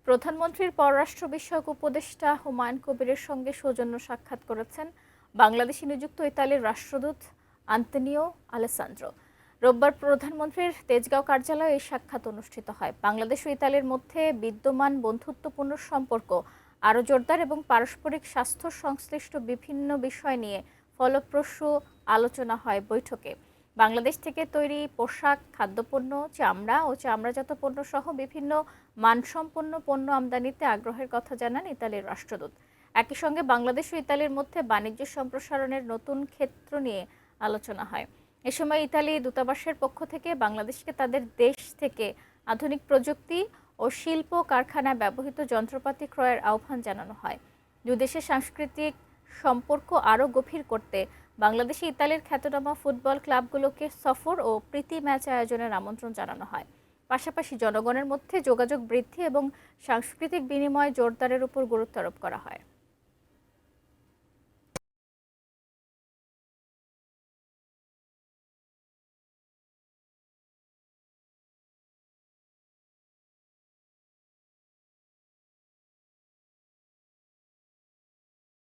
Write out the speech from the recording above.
প্রধানমন্ত্রীর পররাষ্ট্র বিষয়ক উপদেষ্টা হুমায়ুন কবিরের সঙ্গে সৌজন্য সাক্ষাৎ করেছেন বাংলাদেশে নিযুক্ত ইতালির রাষ্ট্রদূত আন্তোনিও আলেসান্দ্রো। রোববার প্রধানমন্ত্রীর তেজগাঁও কার্যালয়ে এই সাক্ষাৎ অনুষ্ঠিত হয়। বাংলাদেশ ও ইতালির মধ্যে বিদ্যমান বন্ধুত্বপূর্ণ সম্পর্ক আরও জোরদার এবং পারস্পরিক স্বাস্থ্য সংশ্লিষ্ট বিভিন্ন বিষয় নিয়ে ফলপ্রসূ আলোচনা হয় বৈঠকে। বাংলাদেশ থেকে তৈরি পোশাক, খাদ্যপণ্য, চামড়া ও চামড়াজাত পণ্য সহ বিভিন্ন মানসম্পন্ন পণ্য আমদানিতে আগ্রহের কথা জানান ইতালির রাষ্ট্রদূত। একই সঙ্গে বাংলাদেশ ও ইতালির মধ্যে বাণিজ্য সম্প্রসারণের নতুন ক্ষেত্র নিয়ে আলোচনা হয়। এ সময় ইতালি দূতাবাসের পক্ষ থেকে বাংলাদেশকে তাদের দেশ থেকে আধুনিক প্রযুক্তি ও শিল্প কারখানায় ব্যবহৃত যন্ত্রপাতি ক্রয়ের আহ্বান জানানো হয়। দুই দেশের সাংস্কৃতিক সম্পর্ক আরও গভীর করতে বাংলাদেশে ইতালির খ্যাতনামা ফুটবল ক্লাবগুলোকে সফর ও প্রীতি ম্যাচ আয়োজনের আমন্ত্রণ জানানো হয়। পাশাপাশি জনগণের মধ্যে যোগাযোগ বৃদ্ধি এবং সাংস্কৃতিক বিনিময় জোরদারের উপর গুরুত্ব আরোপ করা হয়।